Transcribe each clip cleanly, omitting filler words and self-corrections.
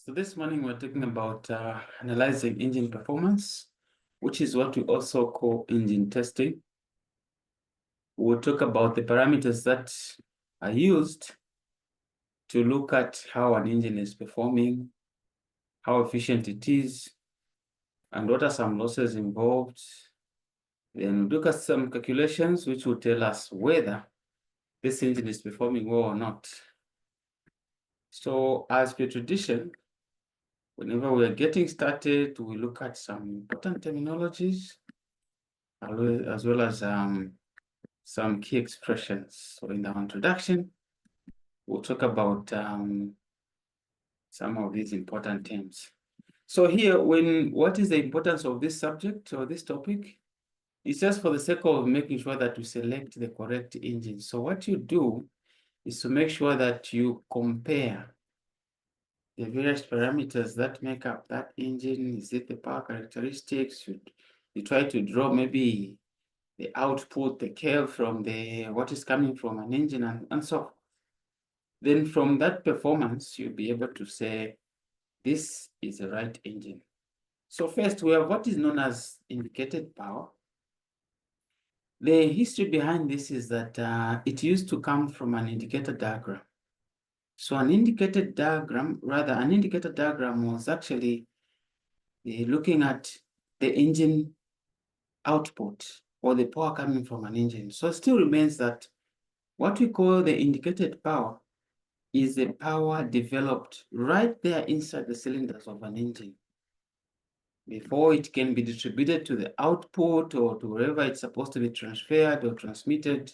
So this morning we're talking about analyzing engine performance, which is what we also call engine testing. We'll talk about the parameters that are used to look at how an engine is performing, how efficient it is, and what are some losses involved. Then we'll look at some calculations which will tell us whether this engine is performing well or not. So as per tradition, whenever we are getting started, we look at some important terminologies as well as some key expressions. So in the introduction, we'll talk about some of these important terms. So here, what is the importance of this subject or this topic? It's just for the sake of making sure that we select the correct engine. So what you do is to make sure that you compare the various parameters that make up that engine. Is it the power characteristics? You try to draw maybe the output, the curve from what is coming from an engine and so forth. Then from that performance, you'll be able to say, this is the right engine. So first, we have what is known as indicated power. The history behind this is that it used to come from an indicator diagram. So an indicator diagram was actually looking at the engine output or the power coming from an engine. So it still remains that what we call the indicated power is the power developed right there inside the cylinders of an engine before it can be distributed to the output or to wherever it's supposed to be transferred or transmitted.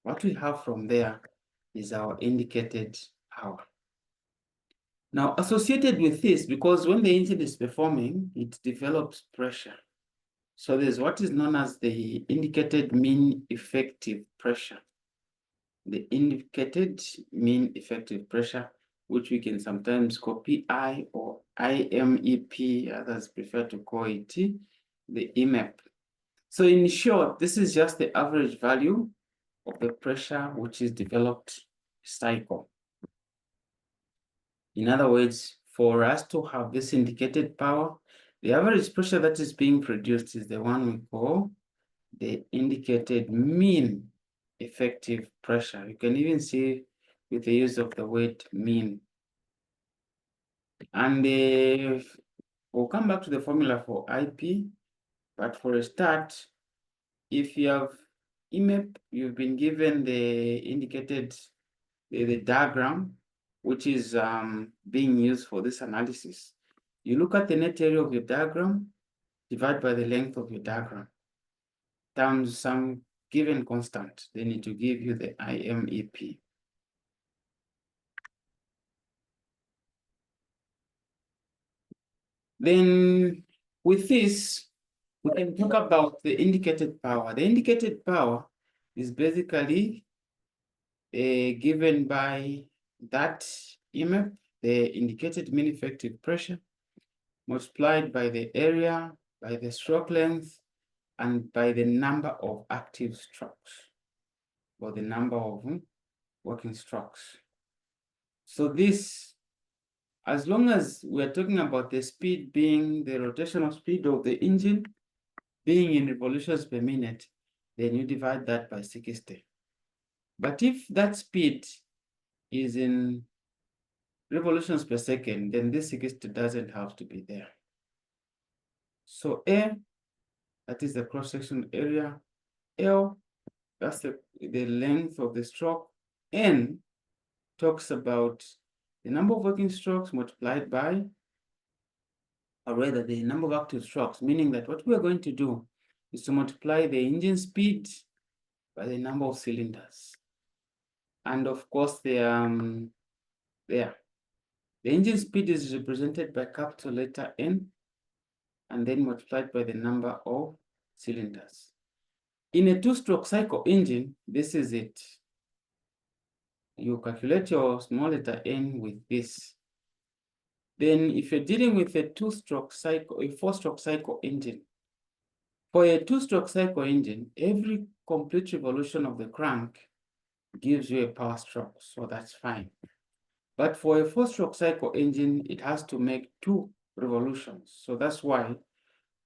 What we have from there is our indicated power. Now, associated with this, because when the engine is performing, it develops pressure. So there's what is known as the indicated mean effective pressure. The indicated mean effective pressure, which we can sometimes call PI or IMEP, others prefer to call it the EMEP. So in short, this is just the average value of the pressure which is developed cycle. In other words, for us to have this indicated power, the average pressure that is being produced is the one we call the indicated mean effective pressure. You can even see with the use of the word mean. And we'll come back to the formula for IP, but for a start, if you have EMEP, you've been given the indicated, the diagram, which is being used for this analysis. You look at the net area of your diagram, divide by the length of your diagram, times some given constant. They need to give you the IMEP. Then with this, we can talk about the indicated power. The indicated power is basically given by that EMEP, the indicated mean effective pressure, multiplied by the area, by the stroke length, and by the number of active strokes, or the number of working strokes. So this, as long as we're talking about the speed being the rotational speed of the engine being in revolutions per minute, then you divide that by 60. But if that speed is in revolutions per second, then this 60 doesn't have to be there. So A, that is the cross-section area. L, that's the length of the stroke. N talks about the number of working strokes multiplied by, or rather the number of active strokes, meaning that what we are going to do is to multiply the engine speed by the number of cylinders. And of course, the engine speed is represented by capital letter N, and then multiplied by the number of cylinders. In a two-stroke cycle engine, this is it. You calculate your small letter n with this. Then if you're dealing with a two-stroke cycle, a four-stroke cycle engine, for a two-stroke cycle engine, every complete revolution of the crank gives you a power stroke, so that's fine. But for a four-stroke cycle engine, it has to make 2 revolutions. So that's why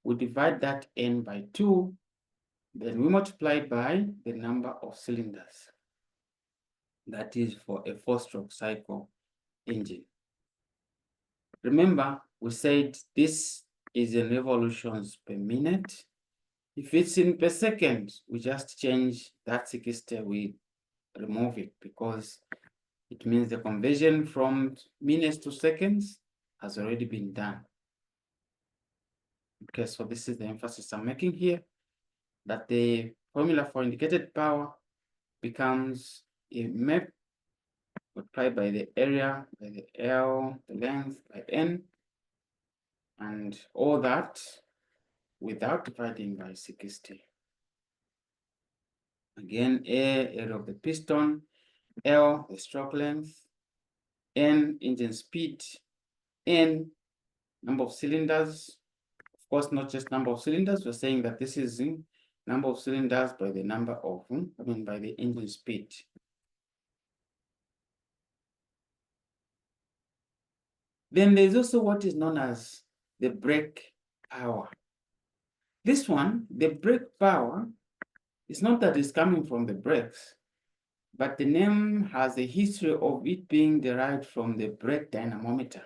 we divide that N by 2, then we multiply by the number of cylinders. That is for a four-stroke cycle engine. Remember, we said this is in revolutions per minute. If it's in per second, we just change that 60, we remove it because it means the conversion from minutes to seconds has already been done. Okay, so this is the emphasis I'm making here, that the formula for indicated power becomes a map multiplied by the area, by the L, the length, by N, and all that without dividing by 60. Again, A, area of the piston, L, the stroke length, N, engine speed, N, number of cylinders. Of course, not just number of cylinders, we're saying that this is number of cylinders by the number of, by the engine speed. Then there's also what is known as the brake power. This one, the brake power, it's not that it's coming from the brakes, but the name has a history of it being derived from the brake dynamometer.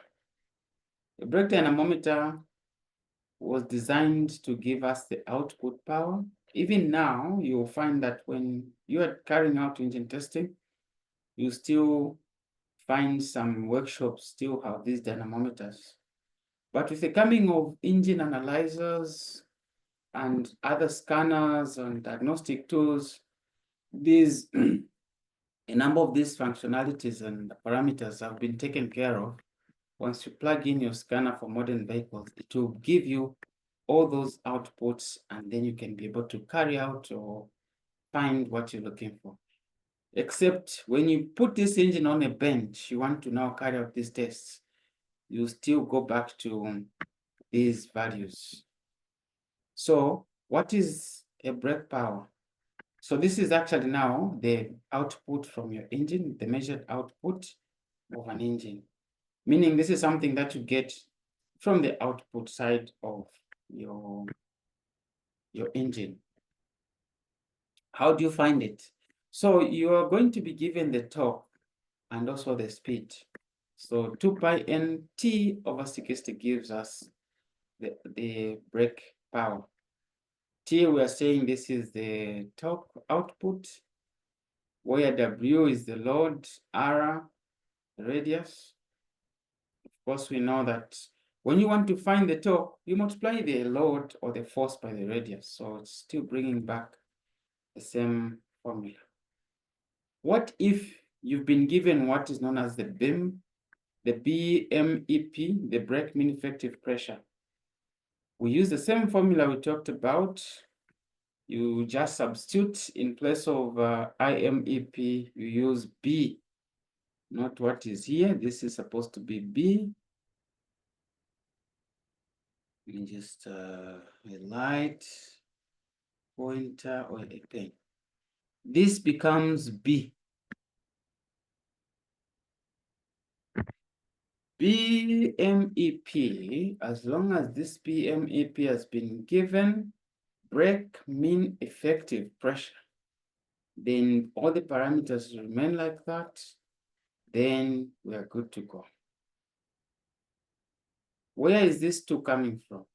The brake dynamometer was designed to give us the output power. Even now, you'll find that when you are carrying out engine testing, you still find some workshops still have these dynamometers. But with the coming of engine analyzers and other scanners and diagnostic tools, these a number of these functionalities and parameters have been taken care of. Once you plug in your scanner for modern vehicles, it will give you all those outputs, and then you can be able to carry out or find what you're looking for. Except when you put this engine on a bench, you want to now carry out these tests, you still go back to these values. So what is a brake power? So this is actually now the output from your engine, the measured output of an engine. Meaning this is something that you get from the output side of your engine. How do you find it? So you are going to be given the torque and also the speed. So 2 pi nt over 60 gives us the brake power. T, we are saying this is the torque output, where W is the load, R, radius. Of course, we know that when you want to find the torque, you multiply the load or the force by the radius. So it's still bringing back the same formula. What if you've been given what is known as the BEM, the BMEP, the brake mean effective pressure? We use the same formula we talked about. You just substitute in place of IMEP, you use B, not what is here. This is supposed to be B. And just a light pointer or a pen. This becomes B. BMEP, as long as this BMEP has been given brake mean effective pressure, then all the parameters remain like that, then we are good to go. Where is this 2 coming from?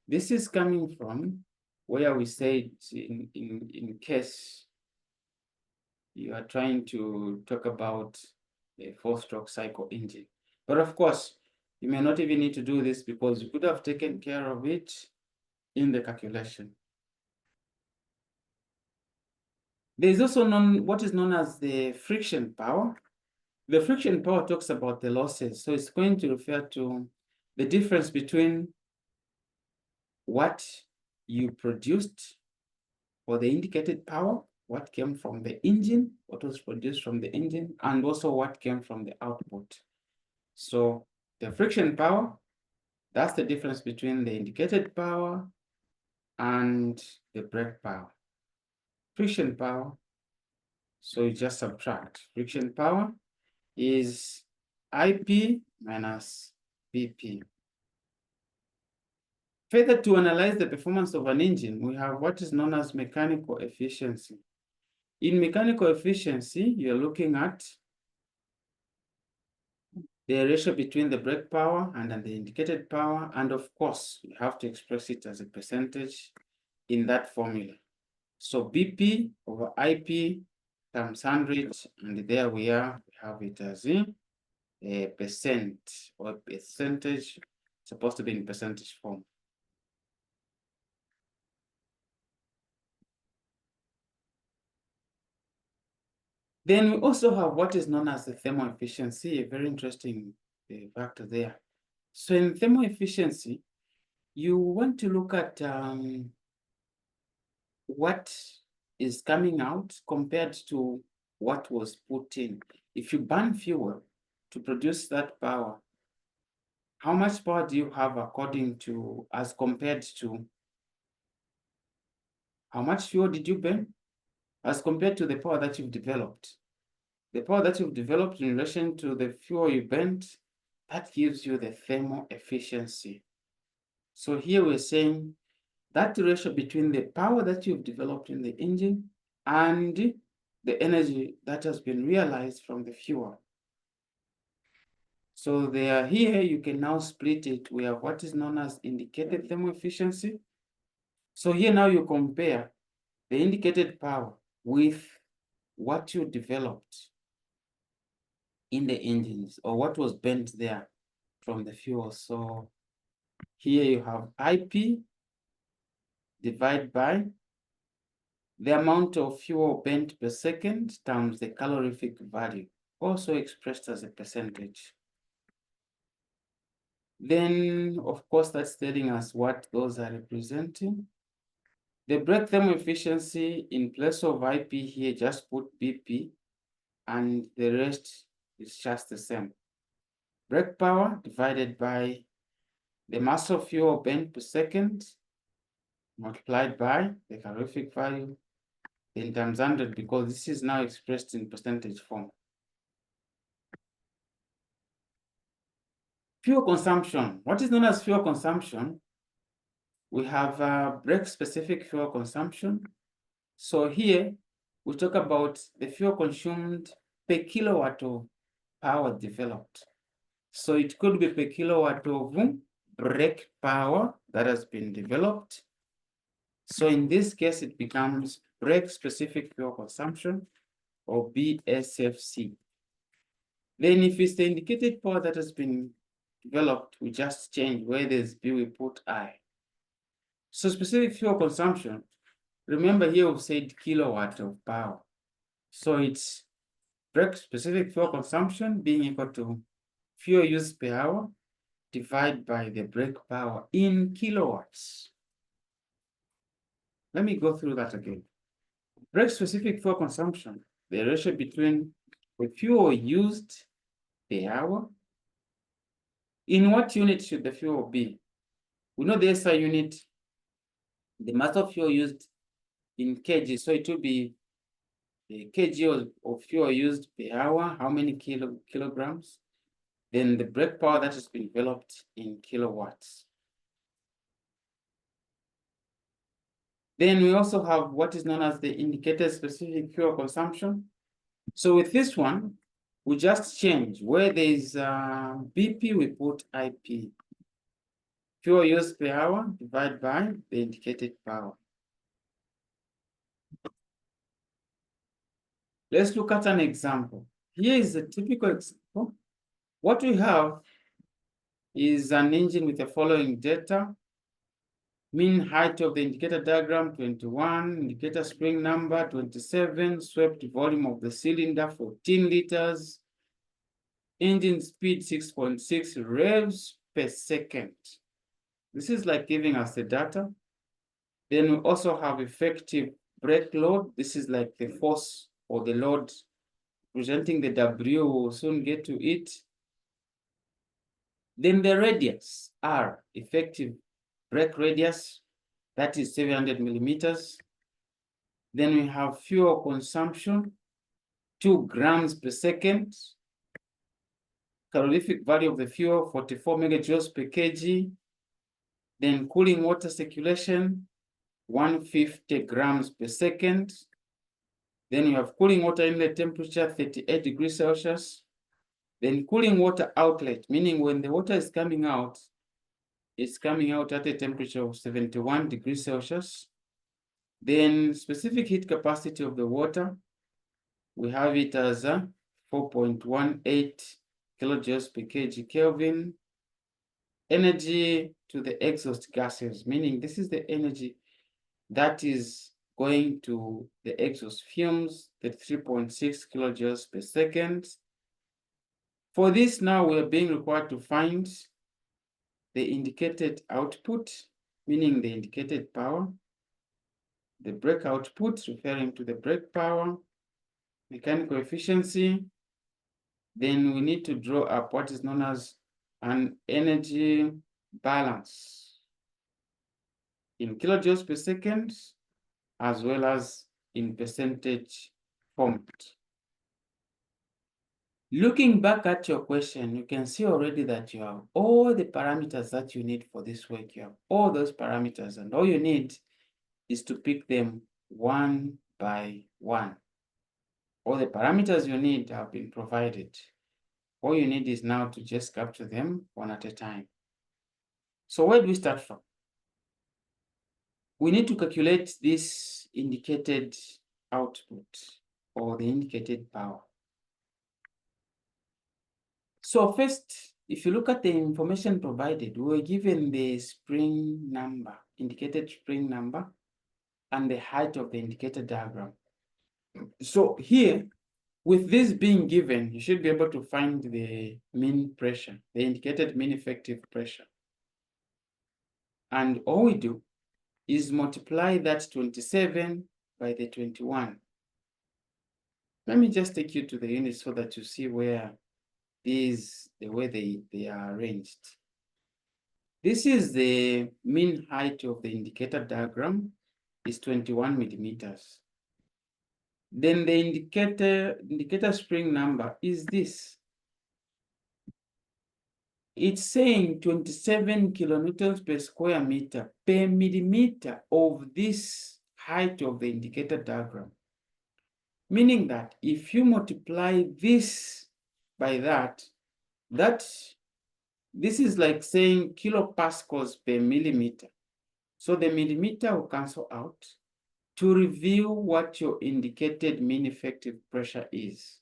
This is coming from where we said in case you are trying to talk about a four-stroke cycle engine. But of course, you may not even need to do this because you could have taken care of it in the calculation. There is also what is known as the friction power. The friction power talks about the losses. So it's going to refer to the difference between what you produced for the indicated power, what came from the engine, what was produced from the engine, and also what came from the output. So the friction power, that's the difference between the indicated power and the brake power. Friction power, so you just subtract. Friction power is IP minus BP. Further, to analyze the performance of an engine, we have what is known as mechanical efficiency. In mechanical efficiency, you're looking at the ratio between the brake power and the indicated power, and of course, you have to express it as a percentage in that formula. So BP over IP times 100, and there we are, we have it as a percent or percentage, supposed to be in percentage form. Then we also have what is known as the thermal efficiency, a very interesting factor there. So in thermal efficiency, you want to look at what is coming out compared to what was put in. If you burn fuel to produce that power, how much power do you have according to, as compared to, how much fuel did you burn as compared to the power that you've developed? The power that you've developed in relation to the fuel you burnt, that gives you the thermal efficiency. So here we're saying that ratio between the power that you've developed in the engine and the energy that has been realized from the fuel. So there, here you can now split it. We have what is known as indicated thermal efficiency. So here now you compare the indicated power with what you developed in the engines or what was burnt there from the fuel. So here you have IP divided by the amount of fuel burnt per second times the calorific value, also expressed as a percentage. Then, of course, that's telling us what those are representing. The brake thermal efficiency, in place of IP here, just put BP, and the rest is just the same. Brake power divided by the mass of fuel burnt per second multiplied by the calorific value, then times 100, because this is now expressed in percentage form. Fuel consumption. What is known as fuel consumption? We have brake-specific fuel consumption. So here, we talk about the fuel consumed per kilowatt of power developed. So it could be per kilowatt of brake power that has been developed. So in this case, it becomes brake-specific fuel consumption, or BSFC. Then if it's the indicated power that has been developed, we just change where there's B, we put I. So specific fuel consumption, remember here we've said kilowatt of power. So it's brake specific fuel consumption being equal to fuel used per hour divided by the brake power in kilowatts. Let me go through that again. Brake specific fuel consumption, the ratio between the fuel used per hour. In what unit should the fuel be? We know the SI unit, the mass of fuel used in kg, so it will be the kg of fuel used per hour, how many kilograms? Then the brake power that has been developed in kilowatts. Then we also have what is known as the indicated specific fuel consumption. So with this one, we just change where there is BP, we put IP. Fuel used per hour divided by the indicated power. Let's look at an example. Here is a typical example. What we have is an engine with the following data. Mean height of the indicator diagram, 21, indicator spring number, 27, swept volume of the cylinder, 14 liters, engine speed, 6.6 revs per second. This is like giving us the data. Then we also have effective brake load. This is like the force or the load presenting the W. We'll soon get to it. Then the radius, R, effective brake radius, that is 700 millimeters. Then we have fuel consumption, 2 grams per second. calorific value of the fuel, 44 megajoules per kg. Then cooling water circulation, 150 grams per second. Then you have cooling water inlet temperature, 38 degrees Celsius. Then cooling water outlet, meaning when the water is coming out, it's coming out at a temperature of 71 degrees Celsius. Then specific heat capacity of the water, we have it as 4.18 kilojoules per kg Kelvin. Energy to the exhaust gases, meaning this is the energy that is going to the exhaust fumes, 33.6 kilojoules per second. For this now, we are being required to find the indicated output, meaning the indicated power, the brake output, referring to the brake power, mechanical efficiency. Then we need to draw up what is known as an energy balance in kilojoules per second, as well as in percentage format. Looking back at your question, you can see already that you have all the parameters that you need for this work. You have all those parameters, and all you need is to pick them one by one. All the parameters you need have been provided. All you need is now to just capture them one at a time. So where do we start from? We need to calculate this indicated output or the indicated power. So first, if you look at the information provided, we were given the spring number, indicated spring number, and the height of the indicator diagram. So here, with this being given, you should be able to find the mean pressure, the indicated mean effective pressure. And all we do is multiply that 27 by the 21. Let me just take you to the unit so that you see where these, the way they are arranged. This is the mean height of the indicator diagram, is 21 millimeters. Then the indicator spring number is this. It's saying 27 kilonewtons per square meter per millimeter of this height of the indicator diagram. Meaning that if you multiply this by that, this is like saying kilopascals per millimeter. So the millimeter will cancel out to reveal what your indicated mean effective pressure is.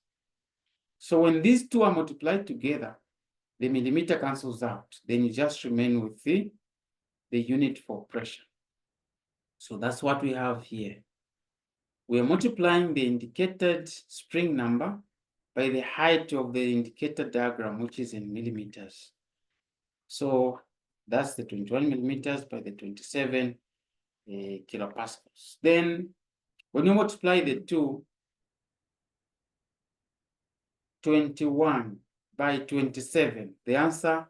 So when these two are multiplied together, the millimeter cancels out. Then you just remain with the unit for pressure. So that's what we have here. We are multiplying the indicated spring number by the height of the indicator diagram, which is in millimeters. So that's the 21 millimeters by the 27 kilopascals. Then when you multiply the two, 21 by 27, the answer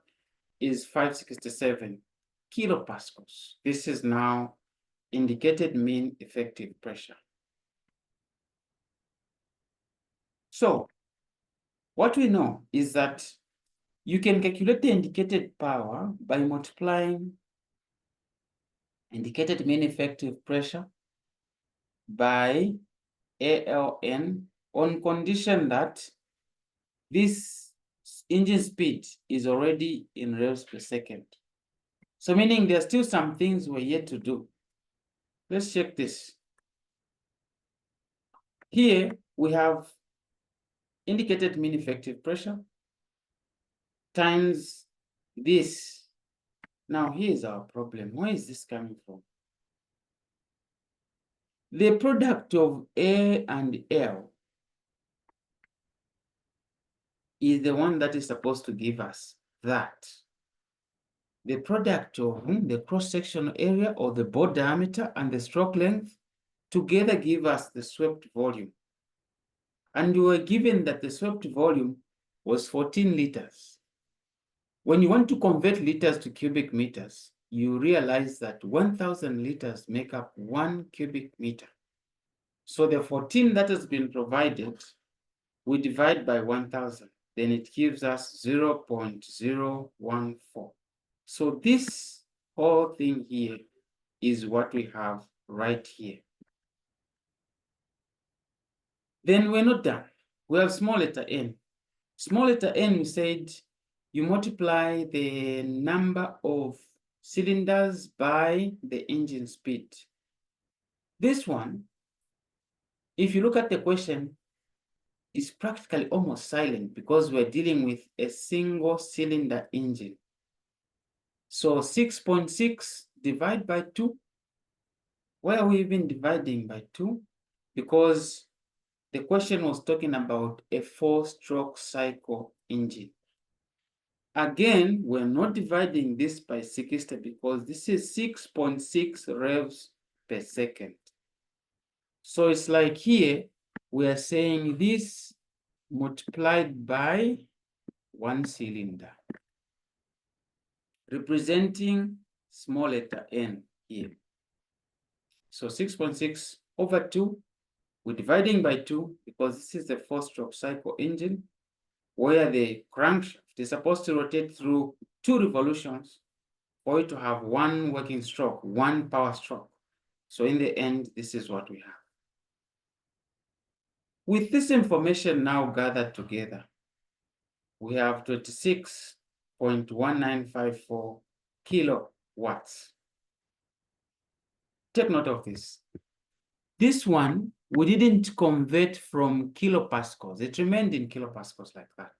is 567 kilopascals. This is now indicated mean effective pressure. So what we know is that you can calculate the indicated power by multiplying indicated mean effective pressure by ALN on condition that this engine speed is already in revs per second. So meaning there's still some things we're yet to do. Let's check this. Here we have indicated mean effective pressure times this. Now here's our problem. Where is this coming from? The product of A and L is the one that is supposed to give us that. The product of the cross-sectional area or the bore diameter and the stroke length together give us the swept volume. And we were given that the swept volume was 14 liters. When you want to convert liters to cubic meters, you realize that 1,000 liters make up 1 cubic meter. So the 14 that has been provided, we divide by 1,000. then it gives us 0.014. So this whole thing here is what we have right here. Then we're not done. We have small letter n. Small letter n, we said you multiply the number of cylinders by the engine speed. This one, if you look at the question, is practically almost silent because we're dealing with a single cylinder engine. So 6.6 divide by 2. Why are we even dividing by 2? Because the question was talking about a 4-stroke cycle engine. Again, we're not dividing this by 60 because this is 6.6 revs per second. So it's like here, we are saying this multiplied by 1 cylinder, representing small letter n here. So 6.6 over 2, we're dividing by 2 because this is the 4-stroke cycle engine where the crankshaft is supposed to rotate through 2 revolutions for it to have 1 working stroke, 1 power stroke. So in the end, this is what we have. With this information now gathered together, we have 26.1954 kilowatts. Take note of this. This one, we didn't convert from kilopascals. It remained in kilopascals like that.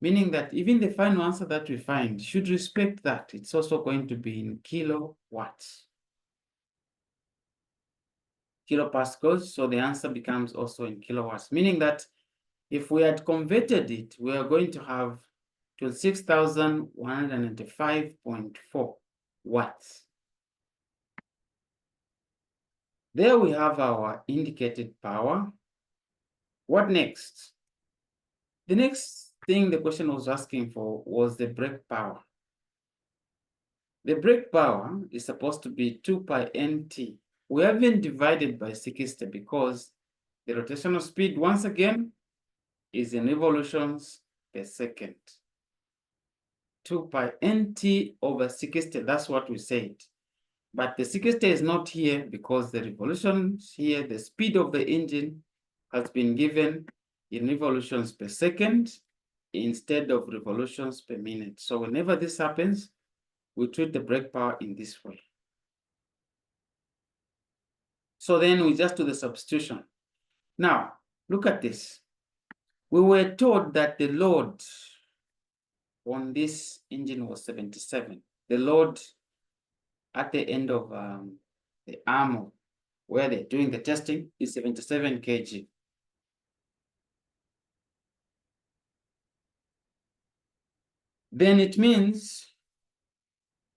Meaning that even the final answer that we find should respect that. It's also going to be in kilowatts. Kilopascals, so the answer becomes also in kilowatts. Meaning that if we had converted it, we are going to have 26,195.4 watts. There we have our indicated power. What next? The next thing the question was asking for was the brake power. The brake power is supposed to be 2 pi nt. We haven't divided by 60 because the rotational speed, once again, is in revolutions per second. 2 pi nt over 60, that's what we said. But the 60 is not here because the revolutions here, the speed of the engine has been given in revolutions per second instead of revolutions per minute. So whenever this happens, we treat the brake power in this way. So then we just do the substitution. Now, look at this. We were told that the load on this engine was 77. The load at the end of the arm where they're doing the testing is 77 kg. Then it means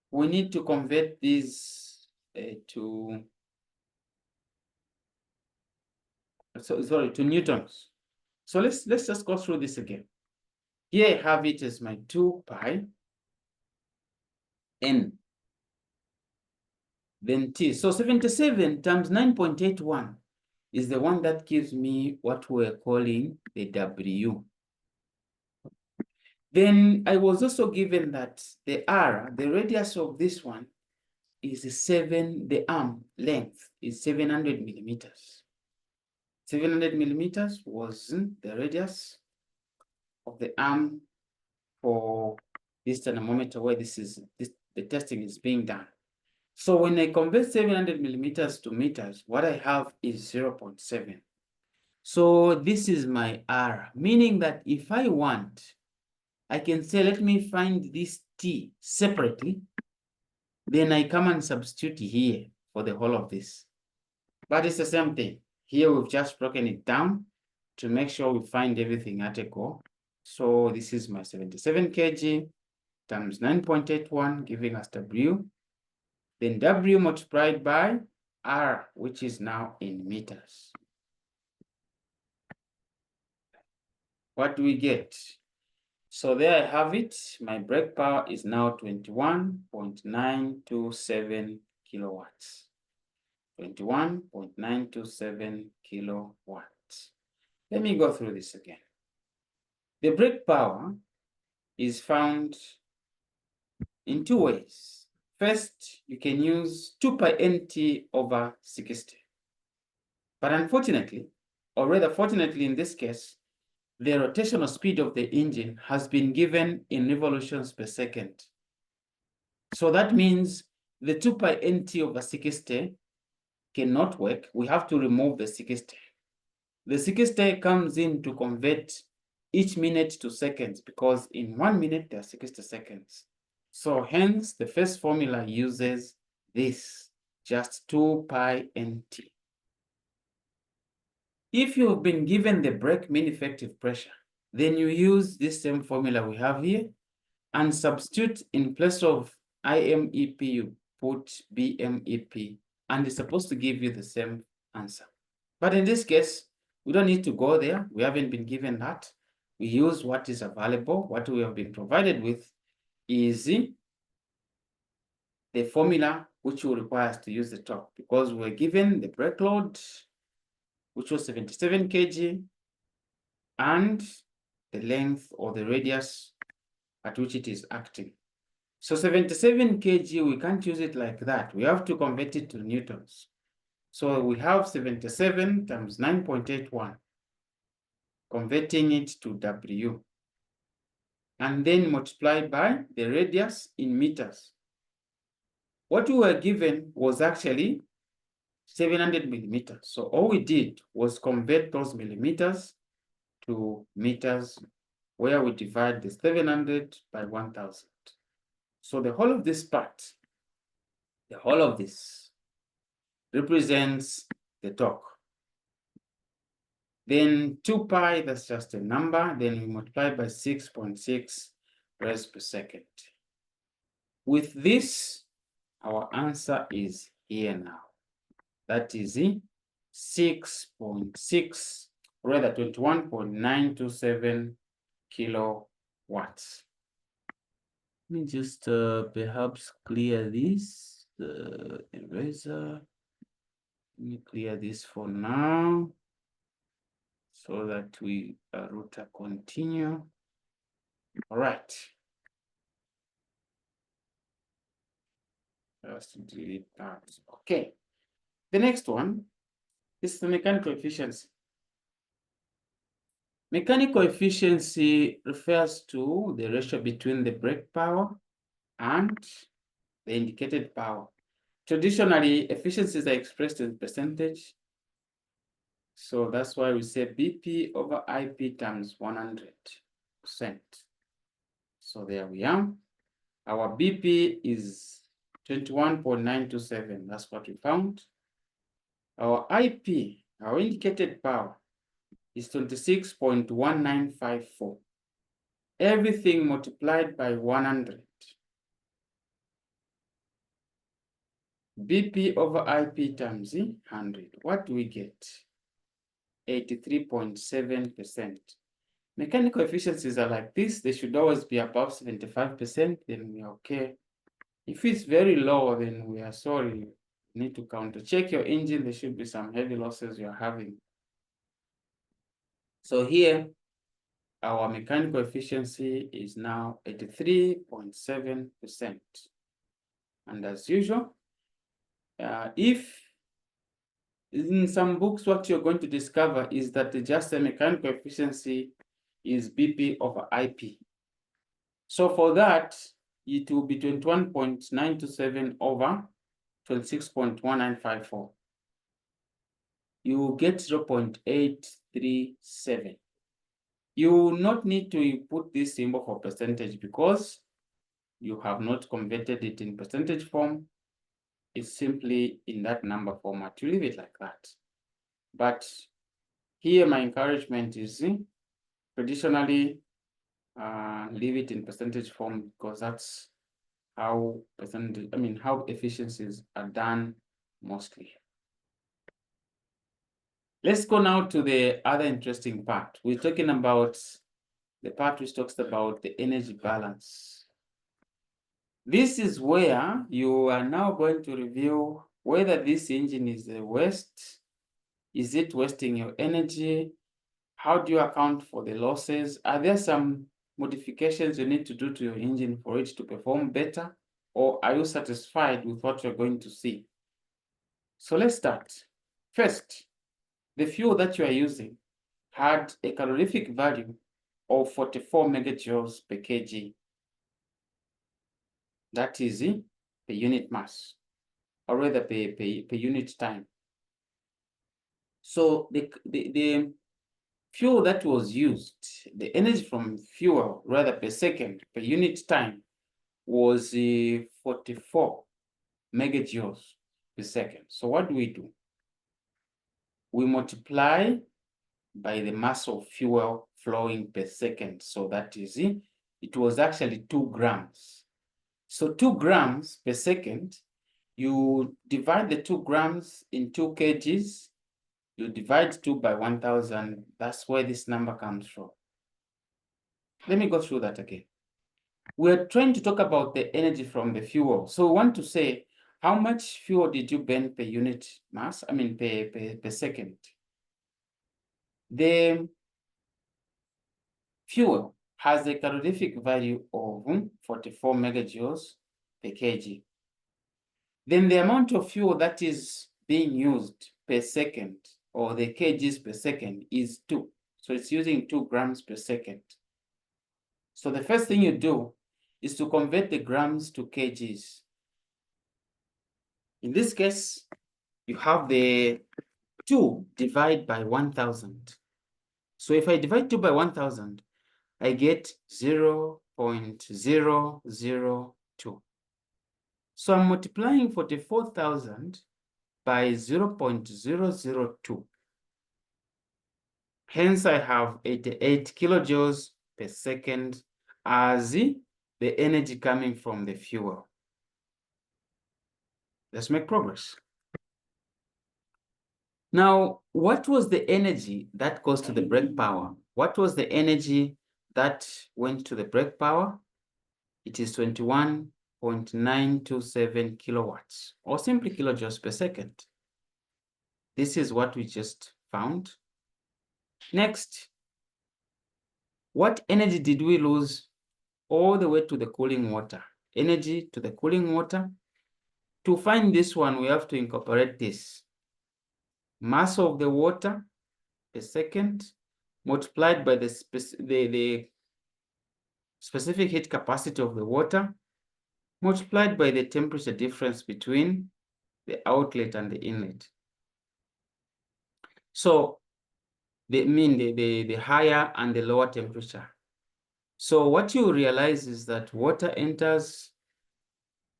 we need to convert these to newtons. So let's just go through this again. Here I have it as my 2 pi n, then t. So 77 times 9.81 is the one that gives me what we're calling the W. Then I was also given that the R, the radius of this one, is the arm length is 700 millimeters. 700 millimeters was the radius of the arm for this dynamometer where the testing is being done. So when I convert 700 millimeters to meters, what I have is 0.7. So this is my R, meaning that if I want, I can say, let me find this T separately. Then I come and substitute here for the whole of this. But it's the same thing. Here we've just broken it down to make sure we find everything at a go. So this is my 77 kg times 9.81, giving us W. Then W multiplied by R, which is now in meters. What do we get? So there I have it. My brake power is now 21.927 kilowatts. 21.927 kilowatts. Let me go through this again. The brake power is found in two ways. First, you can use 2 pi nt over 60. But unfortunately, or rather fortunately in this case, the rotational speed of the engine has been given in revolutions per second. So that means the 2 pi nt over 60 cannot work. We have to remove the 60. The 60 comes in to convert each minute to seconds, because in 1 minute there are 60 seconds. So hence the first formula uses this, just 2 pi nt. If you've been given the brake mean effective pressure, then you use this same formula we have here and substitute in place of IMEP, you put BMEP, and it's supposed to give you the same answer. But in this case, we don't need to go there. We haven't been given that. We use what is available. What we have been provided with is the formula which will require us to use the torque, because we're given the brake load, which was 77 kg, and the length or the radius at which it is acting. So 77 kg, we can't use it like that. We have to convert it to newtons. So we have 77 times 9.81, converting it to W, and then multiply by the radius in meters. What we were given was actually 700 millimeters. So all we did was convert those millimeters to meters, where we divide the 700 by 1000. So the whole of this part, the whole of this represents the torque. Then 2 pi, that's just a number. Then we multiply by 6.6 rests per second. With this, our answer is here now. That is 6.6, rather 21.927 kilowatts. Let me just perhaps clear this, the eraser. Let me clear this for now, so that we router continue. All right. Just delete that. Okay. The next one is the mechanical efficiency. Mechanical efficiency refers to the ratio between the brake power and the indicated power. Traditionally, efficiencies are expressed in percentage. So that's why we say BP over IP times 100%. So there we are. Our BP is 21.927. That's what we found. Our IP, our indicated power, is 26.1954. Everything multiplied by 100. BP over IP times 100. What do we get? 83.7%. Mechanical efficiencies are like this. They should always be above 75%, then we are okay. If it's very low, then we are sorry. You need to counter check your engine. There should be some heavy losses you're having. So here, our mechanical efficiency is now 83.7%. And as usual, if in some books, what you're going to discover is that just the mechanical efficiency is BP over IP. So for that, it will be 21.927 over 26.1954. You will get 0.837. You will not need to put this symbol for percentage because you have not converted it in percentage form. It's simply in that number format. You leave it like that. But here my encouragement is traditionally leave it in percentage form, because that's how how efficiencies are done mostly. Let's go now to the other interesting part. We're talking about the part which talks about the energy balance. This is where you are now going to review whether this engine is a waste. Is it wasting your energy? How do you account for the losses? Are there some modifications you need to do to your engine for it to perform better? Or are you satisfied with what you're going to see? So let's start. First, the fuel that you are using had a calorific value of 44 megajoules per kg. That is the unit mass, or rather per unit time. So the fuel that was used, the energy from fuel rather per second per unit time was 44 megajoules per second. So what do? We multiply by the mass of fuel flowing per second. So that is it was actually 2 grams. So 2 grams per second, you divide the 2 grams in 2 kgs, you divide 2 by 1000. That's where this number comes from. Let me go through that again. We're trying to talk about the energy from the fuel. So we want to say, how much fuel did you burn per unit mass? I mean, per second. The fuel has a calorific value of 44 megajoules per kg. Then the amount of fuel that is being used per second, or the kgs per second, is 2. So it's using 2 grams per second. So the first thing you do is to convert the grams to kgs. In this case, you have the 2 divided by 1000. So if I divide 2 by 1000, I get 0.002. So I'm multiplying 44,000 by 0.002. Hence, I have 88 kilojoules per second as the energy coming from the fuel. Let's make progress. Now, what was the energy that goes to the brake power? What was the energy that went to the brake power? It is 21.927 kilowatts, or simply kilojoules per second. This is what we just found. Next, what energy did we lose all the way to the cooling water? Energy to the cooling water. To find this one, we have to incorporate this. Mass of the water per second multiplied by the specific heat capacity of the water multiplied by the temperature difference between the outlet and the inlet. So they mean the higher and the lower temperature. So what you realize is that water enters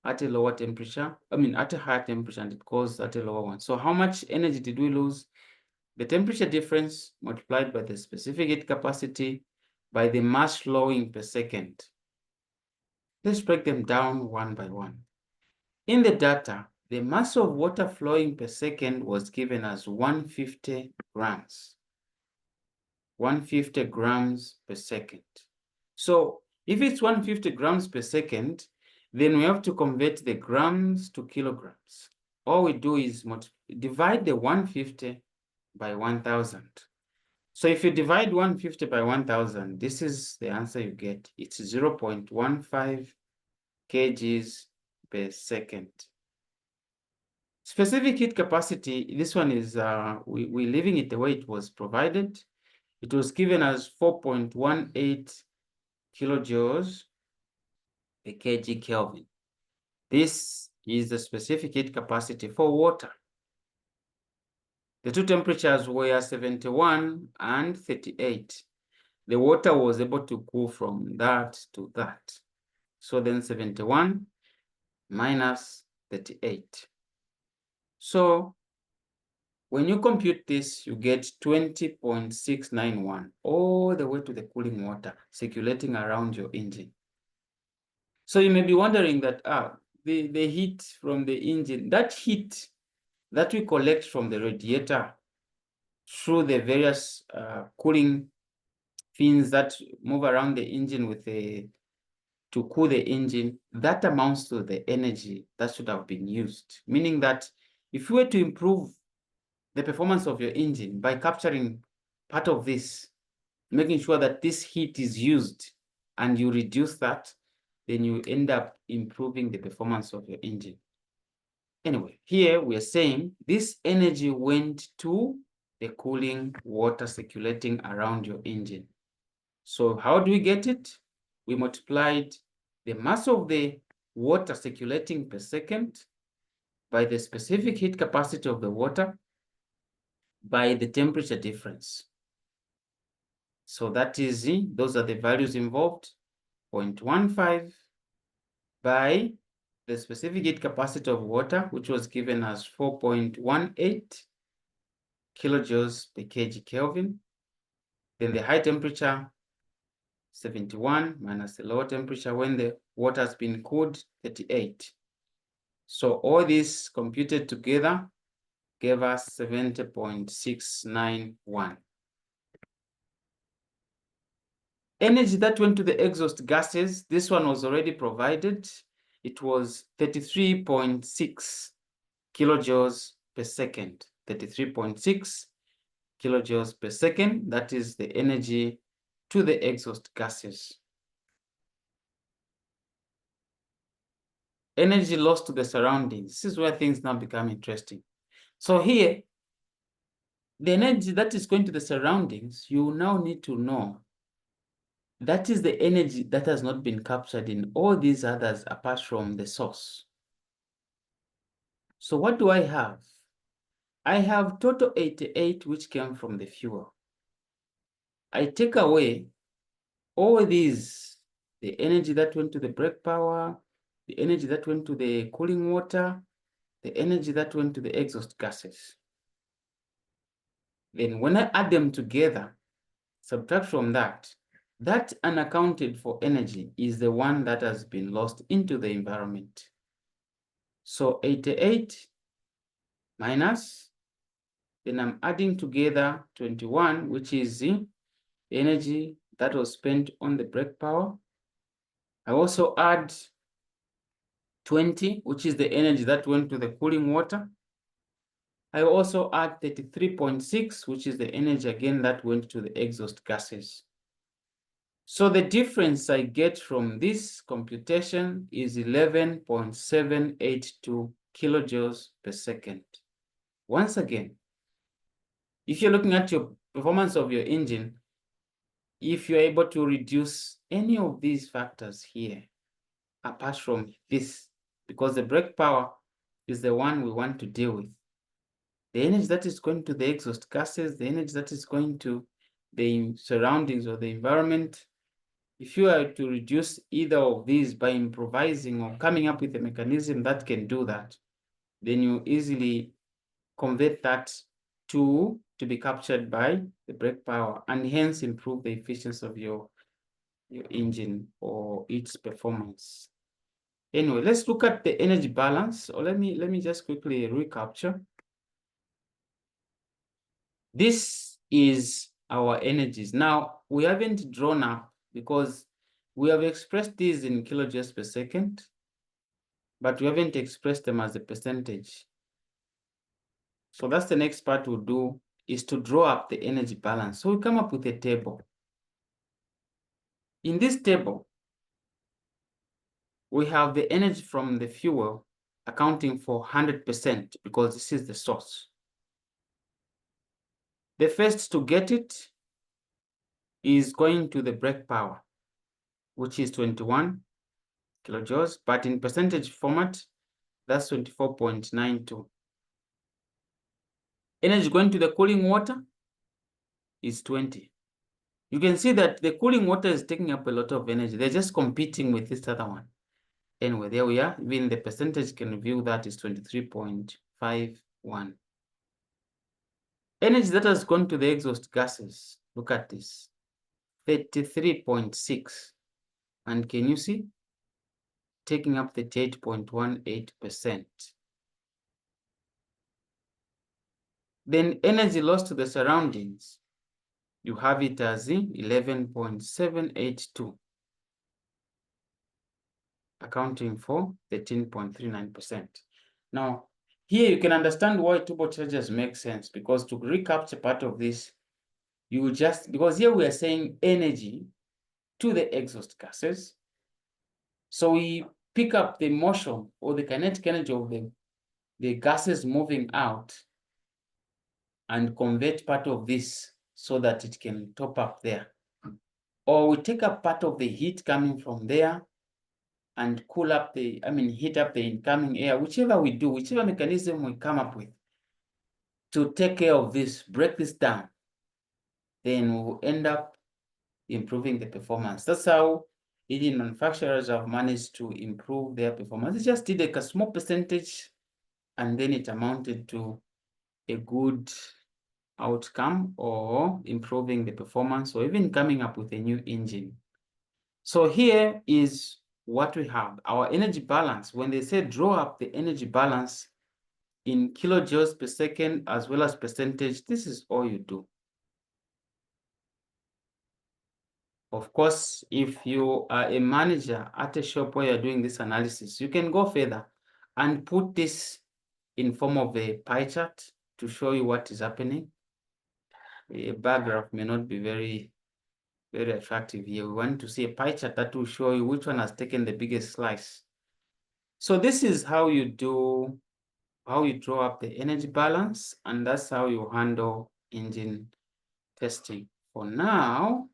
at a lower temperature, at a higher temperature, and it goes at a lower one. So how much energy did we lose? The temperature difference multiplied by the specific heat capacity by the mass flowing per second. Let's break them down one by one. In the data, the mass of water flowing per second was given as 150 grams. 150 grams per second. So if it's 150 grams per second, then we have to convert the grams to kilograms. All we do is divide the 150 by 1000. So if you divide 150 by 1000, this is the answer you get. It's 0.15 kgs per second. Specific heat capacity, this one is, we're leaving it the way it was provided. It was given as 4.18 kilojoules per kg Kelvin. This is the specific heat capacity for water. The two temperatures were 71 and 38. The water was able to cool from that to that. So then 71 minus 38. So when you compute this, you get 20.691 all the way to the cooling water circulating around your engine. So you may be wondering that the heat from the engine, that heat that we collect from the radiator through the various cooling fins that move around the engine to cool the engine, that amounts to the energy that should have been used. Meaning that if you were to improve the performance of your engine by capturing part of this, making sure that this heat is used and you reduce that, then you end up improving the performance of your engine. Anyway, here we are saying this energy went to the cooling water circulating around your engine. So how do we get it? We multiplied the mass of the water circulating per second by the specific heat capacity of the water by the temperature difference. So that is, those are the values involved, 0.15 by the specific heat capacity of water, which was given as 4.18 kilojoules per kg Kelvin. Then the high temperature, 71, minus the lower temperature when the water has been cooled, 38. So all this computed together gave us 70.691. Energy that went to the exhaust gases, this one was already provided. It was 33.6 kilojoules per second. 33.6 kilojoules per second. That is the energy to the exhaust gases. Energy lost to the surroundings. This is where things now become interesting. So here, the energy that is going to the surroundings, you now need to know that is the energy that has not been captured in all these others apart from the source. So what do I have? I have total 88, which came from the fuel. I take away all these, the energy that went to the brake power, the energy that went to the cooling water, the energy that went to the exhaust gases. Then when I add them together, subtract from that, that unaccounted for energy is the one that has been lost into the environment. So 88 minus, then I'm adding together 21, which is the energy that was spent on the brake power. I also add 20, which is the energy that went to the cooling water. I also add 33.6, which is the energy again that went to the exhaust gases. So the difference I get from this computation is 11.782 kilojoules per second. Once again, if you're looking at your performance of your engine, if you're able to reduce any of these factors here, apart from this, because the brake power is the one we want to deal with, the energy that is going to the exhaust gases, the energy that is going to the surroundings or the environment, if you are to reduce either of these by improvising or coming up with a mechanism that can do that, then you easily convert that to be captured by the brake power and hence improve the efficiency of your engine or its performance. Anyway, let's look at the energy balance, or let me just quickly recapture. This is our energies. Now, we haven't drawn up because we have expressed these in kilojoules per second, but we haven't expressed them as a percentage. So that's the next part we'll do, is to draw up the energy balance. So we come up with a table. In this table, we have the energy from the fuel accounting for 100% because this is the source. The first to get it is going to the brake power, which is 21 kilojoules, but in percentage format, that's 24.92. Energy going to the cooling water is 20. You can see that the cooling water is taking up a lot of energy. They're just competing with this other one. Anyway, there we are. Even the percentage can view that is 23.51. Energy that has gone to the exhaust gases, look at this, 33.6. And can you see? Taking up 38.18%. Then energy lost to the surroundings, you have it as 11.782, accounting for 13.39%. Now, here you can understand why turbochargers make sense, because to recapture part of this, you will just, because here we are saying energy to the exhaust gases. So we pick up the motion or the kinetic energy of the gases moving out and convert part of this so that it can top up there. Or we take up part of the heat coming from there and cool up heat up the incoming air, whichever we do, whichever mechanism we come up with to take care of this, break this down, then we'll end up improving the performance. That's how engine manufacturers have managed to improve their performance. They just did a small percentage and then it amounted to a good outcome or improving the performance or even coming up with a new engine. So here is what we have, our energy balance. When they say draw up the energy balance in kilojoules per second as well as percentage, this is all you do. Of course, if you are a manager at a shop where you're doing this analysis, you can go further and put this in form of a pie chart to show you what is happening. A bar graph may not be very attractive here. We want to see a pie chart that will show you which one has taken the biggest slice. So this is how you draw up the energy balance, and that's how you handle engine testing. For now,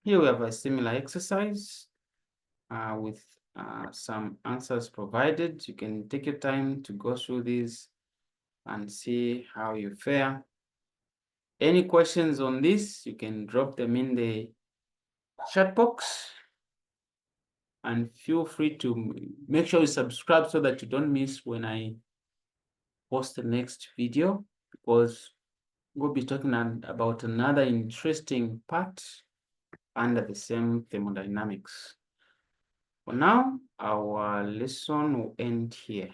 here we have a similar exercise with some answers provided. You can take your time to go through these and see how you fare. Any questions on this, you can drop them in the chat box. And feel free to make sure you subscribe so that you don't miss when I post the next video, because we'll be talking about another interesting part under the same thermodynamics. For now, our lesson will end here.